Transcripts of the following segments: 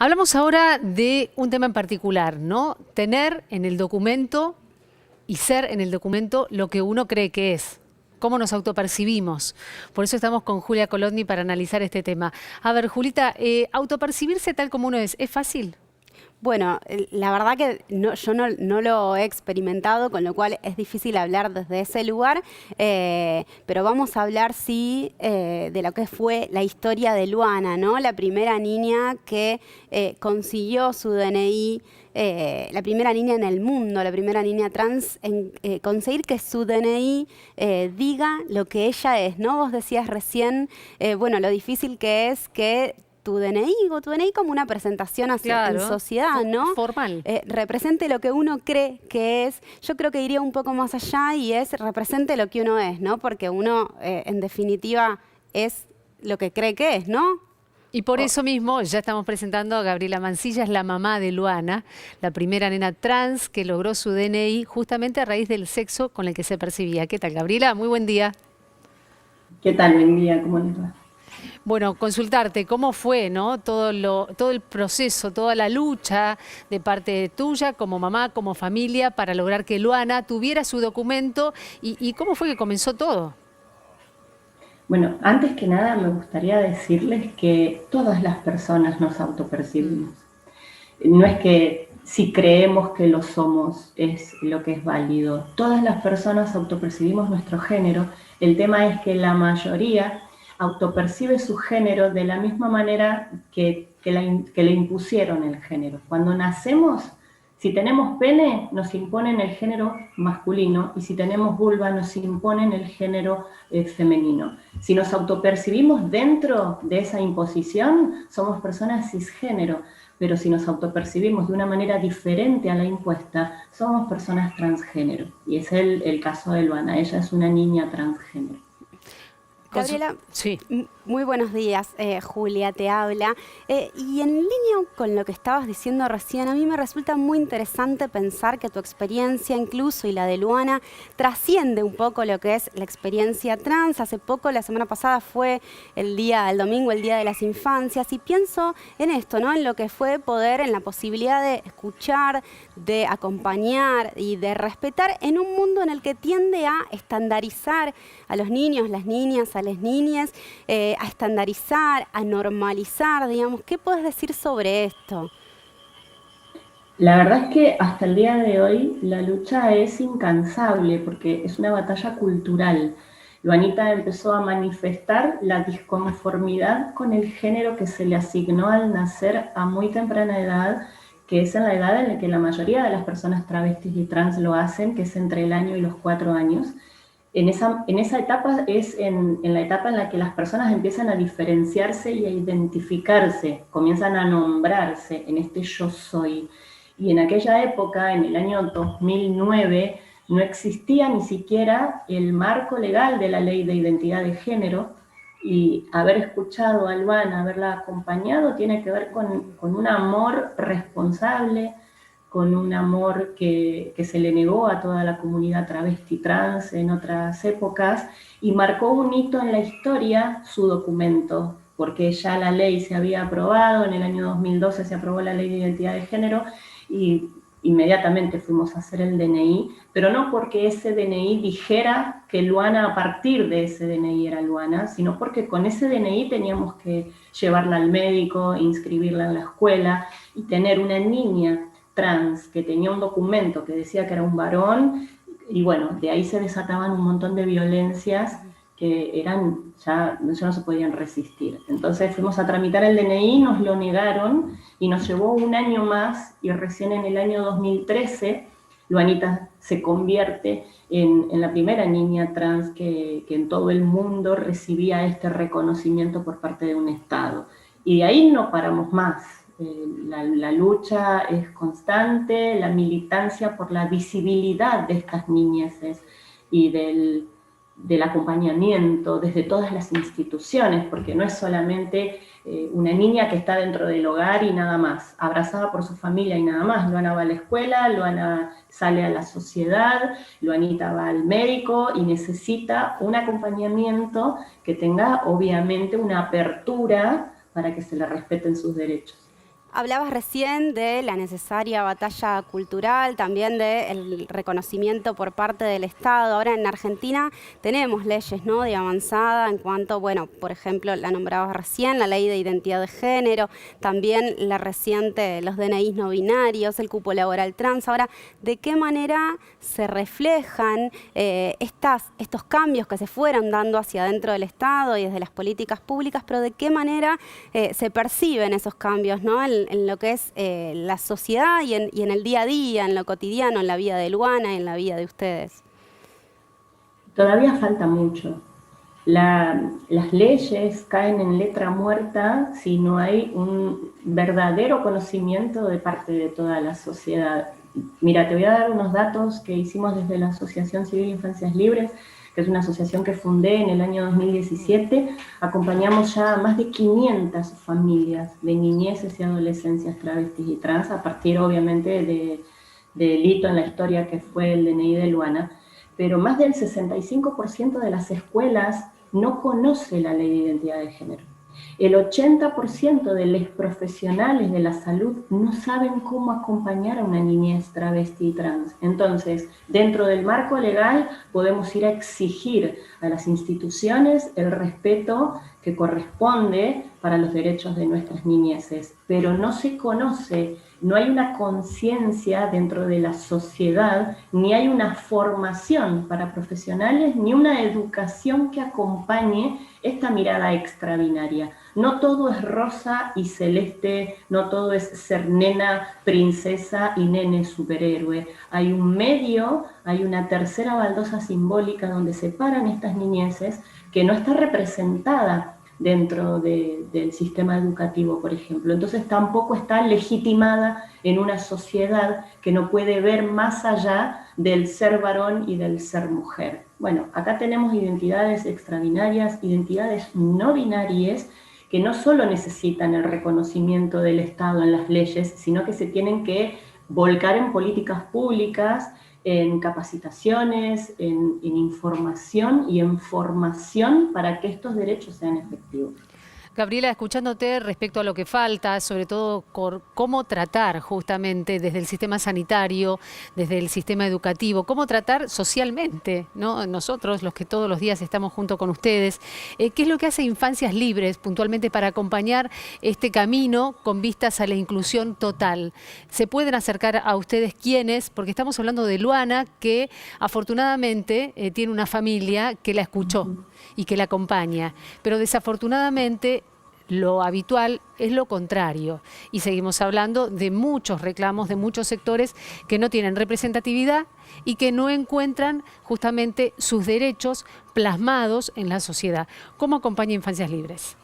Hablamos ahora de un tema en particular, ¿no? Tener en el documento y ser en el documento lo que uno cree que es. Cómo nos autopercibimos. Por eso estamos con Julia Kolodny para analizar este tema. A ver, Julita, autopercibirse tal como uno ¿es fácil? Bueno, la verdad que yo no lo he experimentado, con lo cual es difícil hablar desde ese lugar, pero vamos a hablar sí de lo que fue la historia de Luana, ¿no? La primera niña que consiguió su DNI, la primera niña en el mundo, la primera niña trans en conseguir que su DNI diga lo que ella es, ¿no? Vos decías recién, bueno, lo difícil que es que tu DNI o tu DNI como una presentación en Claro, sociedad, ¿no? formal. Represente lo que uno cree que es. Yo creo que iría un poco más allá y es represente lo que uno es, ¿no? Porque uno, en definitiva, es lo que cree que es, ¿no? Y por O- eso mismo ya estamos presentando a Gabriela Mancilla, es la mamá de Luana, la primera nena trans que logró su DNI justamente a raíz del sexo con el que se percibía. ¿Qué tal, Gabriela? Muy buen día. ¿Qué tal? Buen día, ¿cómo les va? Bueno, consultarte cómo fue, ¿no? Todo el proceso, toda la lucha de parte tuya como mamá, como familia, para lograr que Luana tuviera su documento y cómo fue que comenzó todo. Bueno, antes que nada me gustaría decirles que todas las personas nos Mm. autopercibimos. No es que si creemos que lo somos es lo que es válido. Todas las personas autopercibimos nuestro género. El tema es que la mayoría autopercibe su género de la misma manera que le impusieron el género. Cuando nacemos, si tenemos pene, nos imponen el género masculino, y si tenemos vulva, nos imponen el género femenino. Si nos autopercibimos dentro de esa imposición, somos personas cisgénero, pero si nos autopercibimos de una manera diferente a la impuesta, somos personas transgénero. Y es el caso de Luana, ella es una niña transgénero. Gabriela, Sí. muy buenos días. Julia te habla. Y en línea con lo que estabas diciendo recién, a mí me resulta muy interesante pensar que tu experiencia incluso y la de Luana trasciende un poco lo que es la experiencia trans. Hace poco, la semana pasada, fue el domingo, el Día de las Infancias, y pienso en esto, ¿no? En lo que fue poder, en la posibilidad de escuchar, de acompañar y de respetar en un mundo en el que tiende a estandarizar a los niños, las niñas, a las niñas, a estandarizar, a normalizar, digamos. ¿Qué puedes decir sobre esto? La verdad es que hasta el día de hoy la lucha es incansable porque es una batalla cultural. Luanita empezó a manifestar la disconformidad con el género que se le asignó al nacer a muy temprana edad, que es en la edad en la que la mayoría de las personas travestis y trans lo hacen, que es entre el año y los 4 años. En esa etapa es en la etapa en la que las personas empiezan a diferenciarse y a identificarse, comienzan a nombrarse en este yo soy. Y en aquella época, en el año 2009, no existía ni siquiera el marco legal de la ley de identidad de género, y haber escuchado a Luana, haberla acompañado, tiene que ver con un amor responsable, con un amor que se le negó a toda la comunidad travesti trans en otras épocas, y marcó un hito en la historia su documento, porque ya la ley se había aprobado, en el año 2012 se aprobó la ley de identidad de género, y inmediatamente fuimos a hacer el DNI, pero no porque ese DNI dijera que Luana a partir de ese DNI era Luana, sino porque con ese DNI teníamos que llevarla al médico, inscribirla en la escuela y tener una niña trans que tenía un documento que decía que era un varón, y bueno, de ahí se desataban un montón de violencias que ya no se podían resistir. Entonces fuimos a tramitar el DNI, nos lo negaron y nos llevó un año más, y recién en el año 2013 Luanita se convierte en la primera niña trans que en todo el mundo recibía este reconocimiento por parte de un Estado. Y de ahí no paramos más. La lucha es constante, la militancia por la visibilidad de estas niñeces y del acompañamiento desde todas las instituciones, porque no es solamente una niña que está dentro del hogar y nada más, abrazada por su familia y nada más. Luana va a la escuela, Luana sale a la sociedad, Luanita va al médico y necesita un acompañamiento que tenga obviamente una apertura para que se le respeten sus derechos. Hablabas recién de la necesaria batalla cultural, también del reconocimiento por parte del Estado. Ahora en Argentina tenemos leyes, ¿no?, de avanzada en cuanto, bueno, por ejemplo, la nombrabas recién, la ley de identidad de género, también la reciente, los DNIs no binarios, el cupo laboral trans. Ahora, ¿de qué manera se reflejan estos cambios que se fueron dando hacia adentro del Estado y desde las políticas públicas, pero de qué manera se perciben esos cambios, ¿no?, en lo que es la sociedad y en el día a día, en lo cotidiano, en la vida de Luana y en la vida de ustedes? Todavía falta mucho. Las leyes caen en letra muerta si no hay un verdadero conocimiento de parte de toda la sociedad. Mira, te voy a dar unos datos que hicimos desde la Asociación Civil Infancias Libres, que es una asociación que fundé en el año 2017. Acompañamos ya a más de 500 familias de niñeces y adolescencias travestis y trans, a partir obviamente del hito en la historia que fue el DNI de Luana. Pero más del 65% de las escuelas no conoce la ley de identidad de género. El 80% de los profesionales de la salud no saben cómo acompañar a una niñez travesti y trans. Entonces, dentro del marco legal podemos ir a exigir a las instituciones el respeto que corresponde para los derechos de nuestras niñeces, pero no se conoce, no hay una conciencia dentro de la sociedad, ni hay una formación para profesionales, ni una educación que acompañe esta mirada extrabinaria. No todo es rosa y celeste, no todo es ser nena, princesa y nene superhéroe. Hay un medio, hay una tercera baldosa simbólica donde separan estas niñeces que no está representada dentro del sistema educativo, por ejemplo. Entonces tampoco está legitimada en una sociedad que no puede ver más allá del ser varón y del ser mujer. Bueno, acá tenemos identidades extrabinarias, identidades no binarias, que no solo necesitan el reconocimiento del Estado en las leyes, sino que se tienen que volcar en políticas públicas, en capacitaciones, en información y en formación para que estos derechos sean efectivos. Gabriela, escuchándote respecto a lo que falta, sobre todo cómo tratar justamente desde el sistema sanitario, desde el sistema educativo, cómo tratar socialmente, ¿no? Nosotros, los que todos los días estamos junto con ustedes, ¿qué es lo que hace Infancias Libres puntualmente para acompañar este camino con vistas a la inclusión total? ¿Se pueden acercar a ustedes quiénes? Porque estamos hablando de Luana, que afortunadamente tiene una familia que la escuchó y que la acompaña, pero desafortunadamente lo habitual es lo contrario y seguimos hablando de muchos reclamos de muchos sectores que no tienen representatividad y que no encuentran justamente sus derechos plasmados en la sociedad. ¿Cómo acompaña Infancias Libres?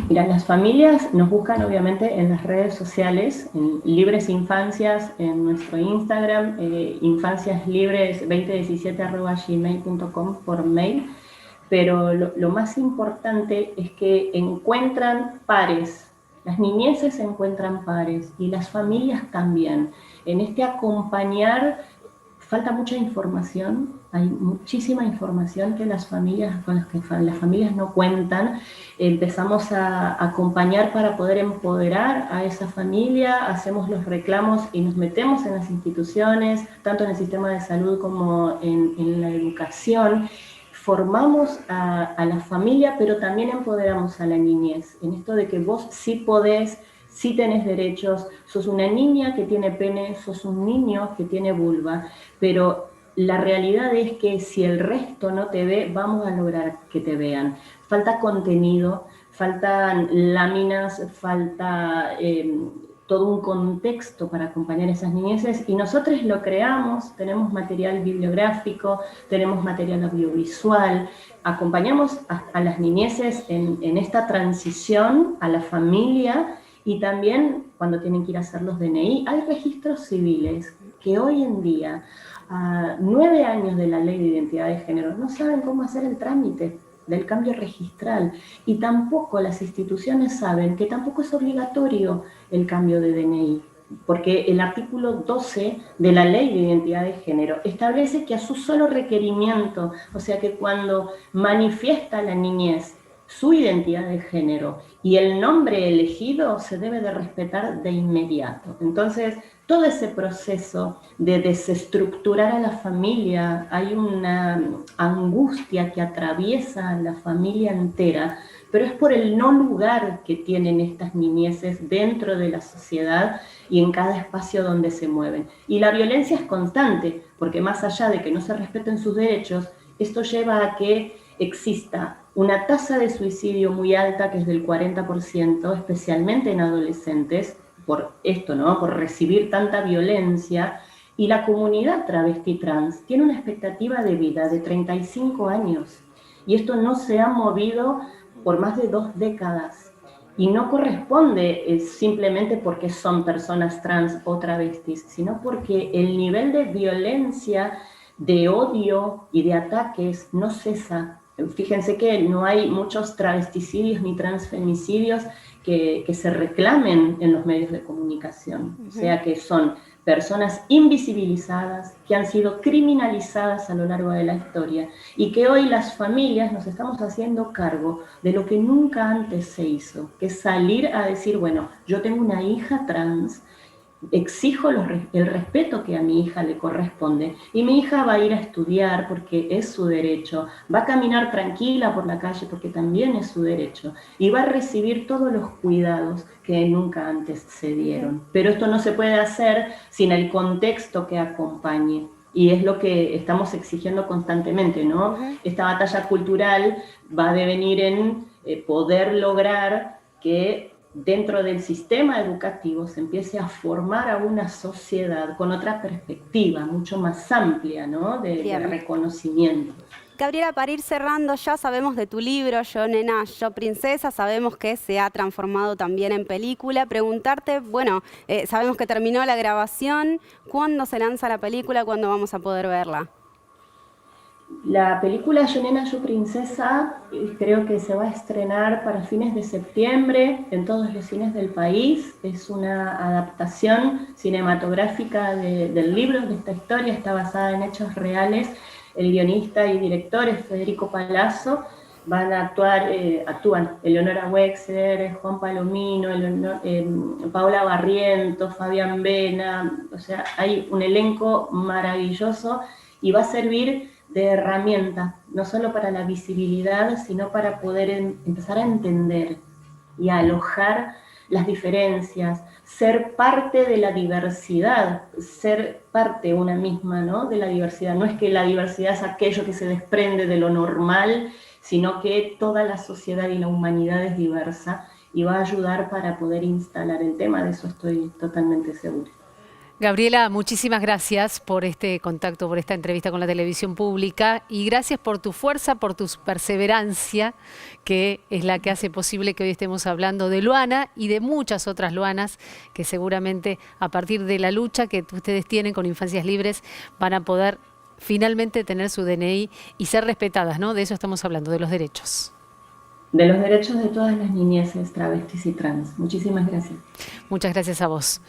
Mira, las familias nos buscan obviamente en las redes sociales, en Libres Infancias, en nuestro Instagram, infanciaslibres2017@gmail.com por mail, pero lo más importante es que encuentran pares, las niñeces encuentran pares y las familias también. En este acompañar falta mucha información, hay muchísima información que las familias, con las que las familias no cuentan. Empezamos a acompañar para poder empoderar a esa familia, hacemos los reclamos y nos metemos en las instituciones, tanto en el sistema de salud como en la educación. Formamos a la familia, pero también empoderamos a la niñez, en esto de que vos sí podés, sí tenés derechos, sos una niña que tiene pene, sos un niño que tiene vulva, pero la realidad es que si el resto no te ve, vamos a lograr que te vean. Falta contenido, faltan láminas, falta todo un contexto para acompañar a esas niñeces y nosotros lo creamos, tenemos material bibliográfico, tenemos material audiovisual, acompañamos a las niñeces en esta transición a la familia y también cuando tienen que ir a hacer los DNI. Hay registros civiles que hoy en día, a 9 años de la ley de identidad de género, no saben cómo hacer el trámite del cambio registral y tampoco las instituciones saben que tampoco es obligatorio el cambio de DNI, porque el artículo 12 de la Ley de Identidad de Género establece que a su solo requerimiento, o sea que cuando manifiesta la niñez su identidad de género y el nombre elegido se debe de respetar de inmediato. Entonces, todo ese proceso de desestructurar a la familia, hay una angustia que atraviesa a la familia entera, pero es por el no lugar que tienen estas niñeces dentro de la sociedad y en cada espacio donde se mueven. Y la violencia es constante, porque más allá de que no se respeten sus derechos, esto lleva a que exista una tasa de suicidio muy alta, que es del 40%, especialmente en adolescentes, por esto, ¿no? Por recibir tanta violencia. Y la comunidad travesti trans tiene una expectativa de vida de 35 años. Y esto no se ha movido por más de 2 décadas. Y no corresponde simplemente porque son personas trans o travestis, sino porque el nivel de violencia, de odio y de ataques no cesa. Fíjense que no hay muchos travesticidios ni transfemicidios que se reclamen en los medios de comunicación. O sea que son personas invisibilizadas, que han sido criminalizadas a lo largo de la historia y que hoy las familias nos estamos haciendo cargo de lo que nunca antes se hizo, que es salir a decir, bueno, yo tengo una hija trans, exijo el respeto que a mi hija le corresponde y mi hija va a ir a estudiar porque es su derecho, va a caminar tranquila por la calle porque también es su derecho y va a recibir todos los cuidados que nunca antes se dieron. Pero esto no se puede hacer sin el contexto que acompañe. Y es lo que estamos exigiendo constantemente, ¿no? Esta batalla cultural va a devenir en poder lograr que dentro del sistema educativo se empiece a formar a una sociedad con otra perspectiva, mucho más amplia, ¿no? de reconocimiento. Gabriela, para ir cerrando, ya sabemos de tu libro, Yo Nena, Yo Princesa, sabemos que se ha transformado también en película. Preguntarte, bueno, sabemos que terminó la grabación, ¿cuándo se lanza la película? ¿Cuándo vamos a poder verla? La película Yo Nena, Yo Princesa creo que se va a estrenar para fines de septiembre en todos los cines del país. Es una adaptación cinematográfica del libro, de esta historia, está basada en hechos reales. El guionista y director es Federico Palazzo. Van a actúan Eleonora Wexler, Juan Palomino, Paola Barrientos, Fabián Vena. O sea, hay un elenco maravilloso y va a servir de herramienta, no solo para la visibilidad, sino para poder empezar a entender y a alojar las diferencias, ser parte de la diversidad, ser parte una misma, ¿no? De la diversidad. No es que la diversidad es aquello que se desprende de lo normal, sino que toda la sociedad y la humanidad es diversa y va a ayudar para poder instalar el tema, de eso estoy totalmente segura. Gabriela, muchísimas gracias por este contacto, por esta entrevista con la televisión pública y gracias por tu fuerza, por tu perseverancia, que es la que hace posible que hoy estemos hablando de Luana y de muchas otras Luanas que seguramente a partir de la lucha que ustedes tienen con Infancias Libres van a poder finalmente tener su DNI y ser respetadas, ¿no? De eso estamos hablando, de los derechos. De los derechos de todas las niñeces, travestis y trans. Muchísimas gracias. Muchas gracias a vos.